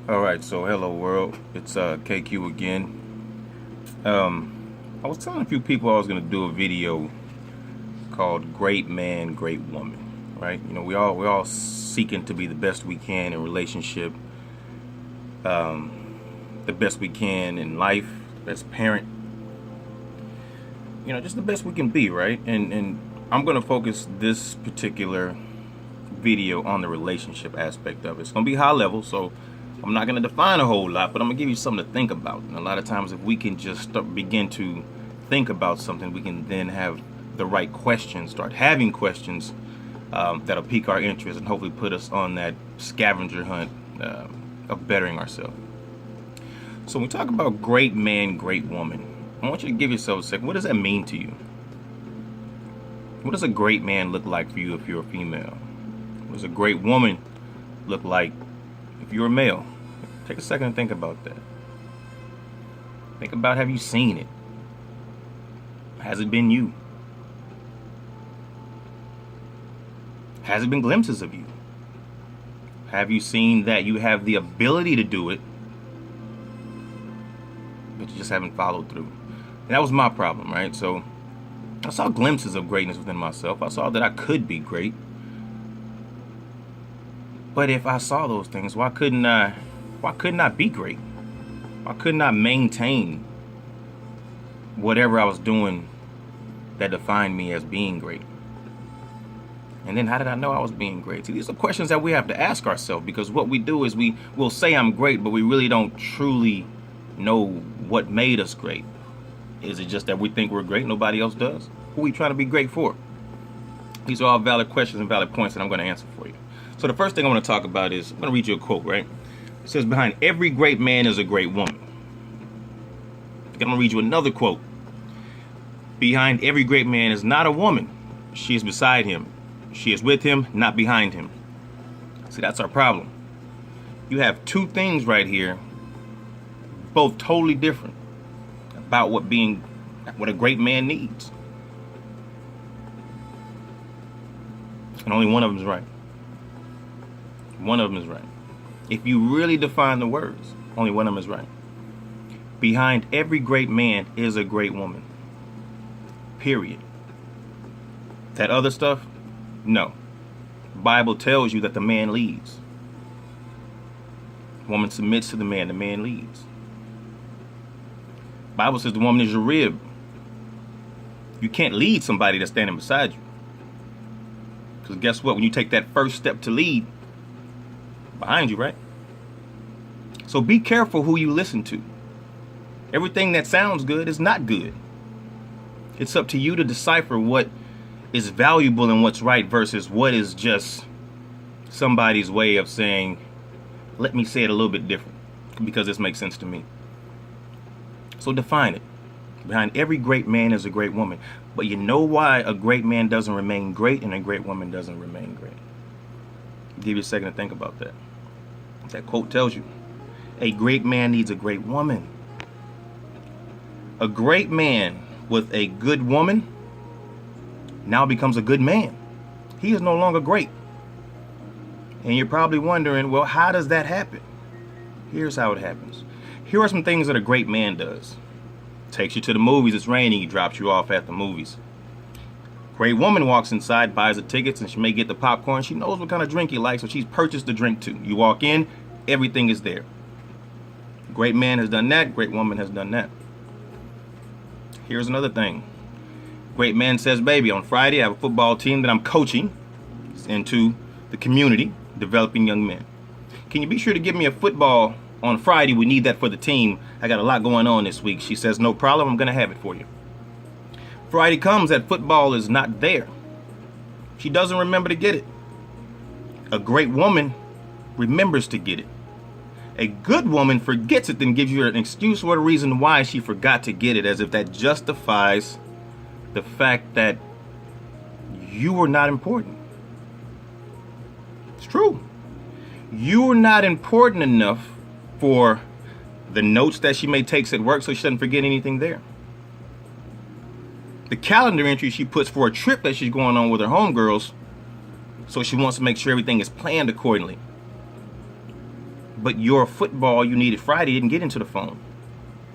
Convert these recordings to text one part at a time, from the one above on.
All right, so hello world. It's KQ again. I was telling a few people I was gonna do a video called "Great Man, Great Woman." Right? You know, we all seeking to be the best we can in relationship, the best we can in life, best parent. You know, just the best we can be, right? And I'm gonna focus this particular video on the relationship aspect of it. It's gonna be high level, so I'm not gonna define a whole lot, but I'm gonna give you something to think about. And a lot of times, if we can just begin to think about something, we can then have the right questions, start having questions that'll pique our interest and hopefully put us on that scavenger hunt of bettering ourselves. So when we talk about great man, great woman, I want you to give yourself a second. What does that mean to you? What does a great man look like for you if you're a female? What does a great woman look like if you're a male? Take a second and think about that. Think about, have you seen it? Has it been you? Has it been glimpses of you? Have you seen that you have the ability to do it, but you just haven't followed through? And that was my problem, right? So I saw glimpses of greatness within myself. I saw that I could be great. But if I saw those things, why couldn't I be great? Why couldn't I maintain whatever I was doing that defined me as being great? And then how did I know I was being great? See, these are questions that we have to ask ourselves, because what we do is we'll say I'm great, but we really don't truly know what made us great. Is it just that we think we're great, nobody else does? Who are we trying to be great for? These are all valid questions and valid points that I'm going to answer for you. So the first thing I want to talk about is, I'm going to read you a quote, right? It says, behind every great man is a great woman. I'm going to read you another quote. Behind every great man is not a woman. She is beside him. She is with him, not behind him. See, that's our problem. You have two things right here, both totally different, about what a great man needs. And only one of them is right. One of them is right. If you really define the words, only one of them is right. Behind every great man is a great woman. Period. That other stuff, no. Bible tells you that the man leads. Woman submits to the man leads. Bible says the woman is your rib. You can't lead somebody that's standing beside you. Because guess what? When you take that first step to lead, behind you, right? So be careful who you listen to. Everything that sounds good is not good. It's up to you to decipher what is valuable and what's right versus what is just somebody's way of saying, let me say it a little bit different because this makes sense to me. So define it. Behind every great man is a great woman. But you know why a great man doesn't remain great and a great woman doesn't remain great? I'll give you a second to think about that. That quote tells you, a great man needs a great woman. A great man with a good woman now becomes a good man. He is no longer great. And you're probably wondering, well, how does that happen? Here's how it happens. Here are some things that a great man does. Takes you to the movies, it's raining, he drops you off at the movies. Great woman walks inside, buys the tickets, and she may get the popcorn. She knows what kind of drink you like, so she's purchased the drink too. You walk in, everything is there. Great man has done that, great woman has done that. Here's another thing. Great man says, baby, on Friday I have a football team that I'm coaching into the community, developing young men. Can you be sure to give me a football on Friday? We need that for the team. I got a lot going on this week. She says, no problem, I'm going to have it for you. Friday comes, that football is not there. She doesn't remember to get it. A great woman remembers to get it. A good woman forgets it, then gives you an excuse or a reason why she forgot to get it, as if that justifies the fact that you were not important. It's true. You are not important enough for the notes that she may take at work so she doesn't forget anything there. The calendar entry she puts for a trip that she's going on with her homegirls, so she wants to make sure everything is planned accordingly. But your football you needed Friday didn't get into the phone.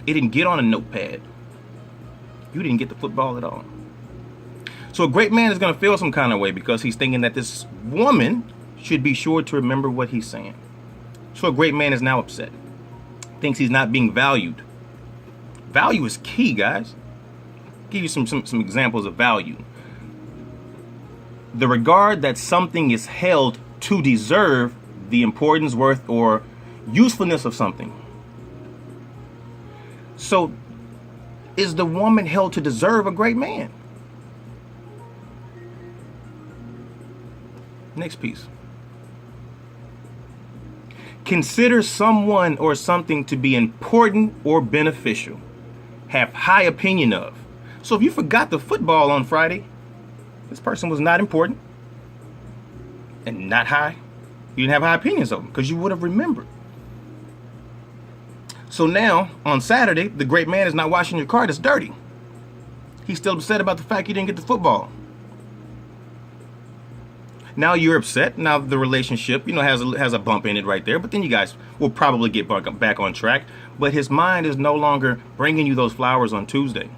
It didn't get on a notepad. You didn't get the football at all. So a great man is going to feel some kind of way because he's thinking that this woman should be sure to remember what he's saying. So a great man is now upset. Thinks he's not being valued. Value is key, guys. I'll give you some examples of value. The regard that something is held to deserve the importance, worth, or usefulness of something. So, is the woman held to deserve a great man? Next piece. Consider someone or something to be important or beneficial. Have high opinion of. So if you forgot the football on Friday, this person was not important and not high. You didn't have high opinions of them because you would have remembered. So now, on Saturday, the great man is not washing your car that's dirty. He's still upset about the fact you didn't get the football. Now you're upset. Now the relationship, has a bump in it right there. But then you guys will probably get back on track. But his mind is no longer bringing you those flowers on Tuesday.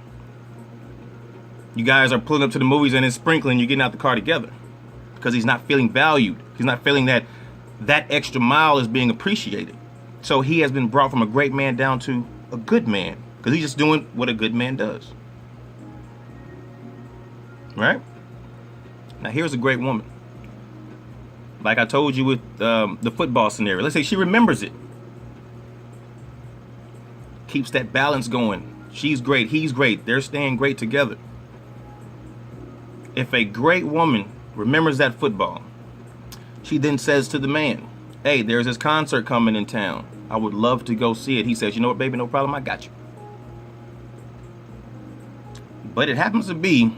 You guys are pulling up to the movies and it's sprinkling. You're getting out the car together because he's not feeling valued. He's not feeling that extra mile is being appreciated. So he has been brought from a great man down to a good man because he's just doing what a good man does. Right? Now here's a great woman. Like I told you with the football scenario. Let's say she remembers it. Keeps that balance going. She's great. He's great. They're staying great together. If a great woman remembers that football, she then says to the man, hey, there's this concert coming in town. I would love to go see it. He says, you know what, baby, no problem. I got you. But it happens to be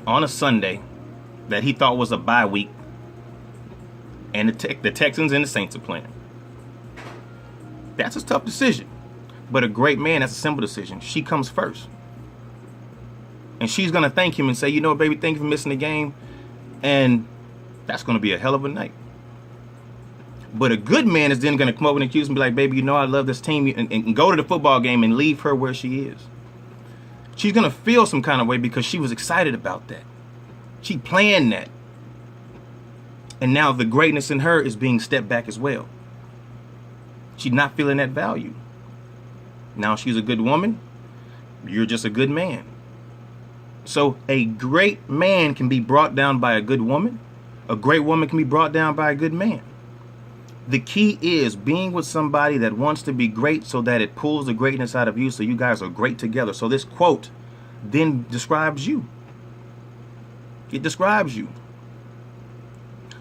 on a Sunday that he thought was a bye week. And the Texans and the Saints are playing. That's a tough decision. But a great man, that's a simple decision. She comes first. And she's going to thank him and say, you know what, baby, thank you for missing the game. And that's going to be a hell of a night. But a good man is then going to come over and accuse and be like, baby, I love this team. And go to the football game and leave her where she is. She's going to feel some kind of way because she was excited about that. She planned that. And now the greatness in her is being stepped back as well. She's not feeling that value. Now she's a good woman. You're just a good man. So a great man can be brought down by a good woman. A great woman can be brought down by a good man. The key is being with somebody that wants to be great so that it pulls the greatness out of you so you guys are great together. So this quote then describes you. It describes you.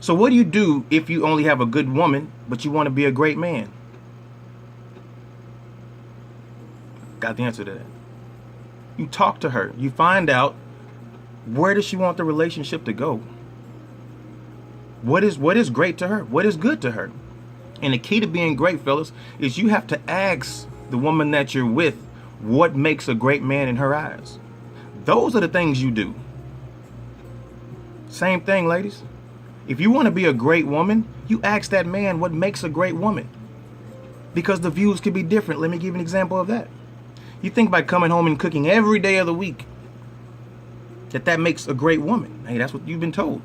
So what do you do if you only have a good woman, but you want to be a great man? Got the answer to that. You talk to her. You find out, where does she want the relationship to go? What is great to her? What is good to her? And the key to being great, fellas, is you have to ask the woman that you're with what makes a great man in her eyes. Those are the things you do. Same thing, ladies. If you want to be a great woman, you ask that man what makes a great woman. Because the views could be different. Let me give you an example of that. You think by coming home and cooking every day of the week, that makes a great woman. Hey, that's what you've been told.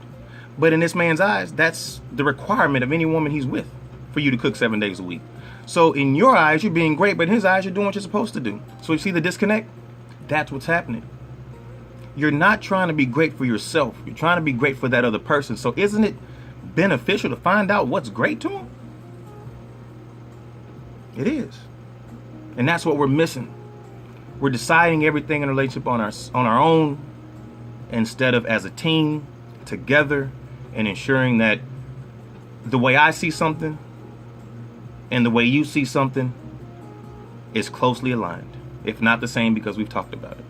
But in this man's eyes, that's the requirement of any woman he's with, for you to cook 7 days a week. So in your eyes, you're being great, but in his eyes, you're doing what you're supposed to do. So you see the disconnect? That's what's happening. You're not trying to be great for yourself. You're trying to be great for that other person. So isn't it beneficial to find out what's great to him? It is. And that's what we're missing. We're deciding everything in a relationship on our own instead of as a team, together, and ensuring that the way I see something and the way you see something is closely aligned, if not the same, because we've talked about it.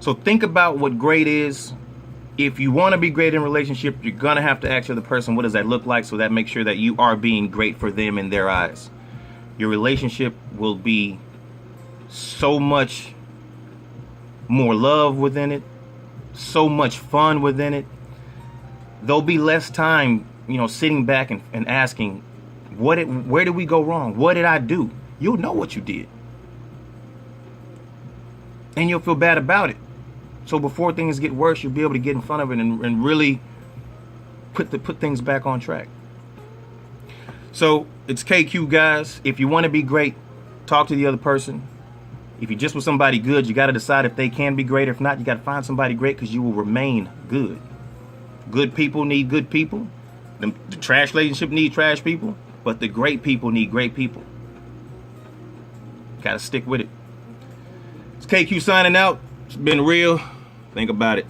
So think about what great is. If you want to be great in a relationship, you're going to have to ask the other person, what does that look like? So that makes sure that you are being great for them in their eyes. Your relationship will be so much more love within it, so much fun within it. There'll be less time, sitting back and asking, Where did we go wrong? What did I do? You'll know what you did. And you'll feel bad about it. So before things get worse, you'll be able to get in front of it and really put things back on track. So it's KQ, guys. If you want to be great, talk to the other person. If you're just with somebody good, you got to decide if they can be great. If not, you got to find somebody great, because you will remain good. Good people need good people. The trash relationship need trash people. But the great people need great people. Got to stick with it. It's KQ signing out. It's been real. Think about it.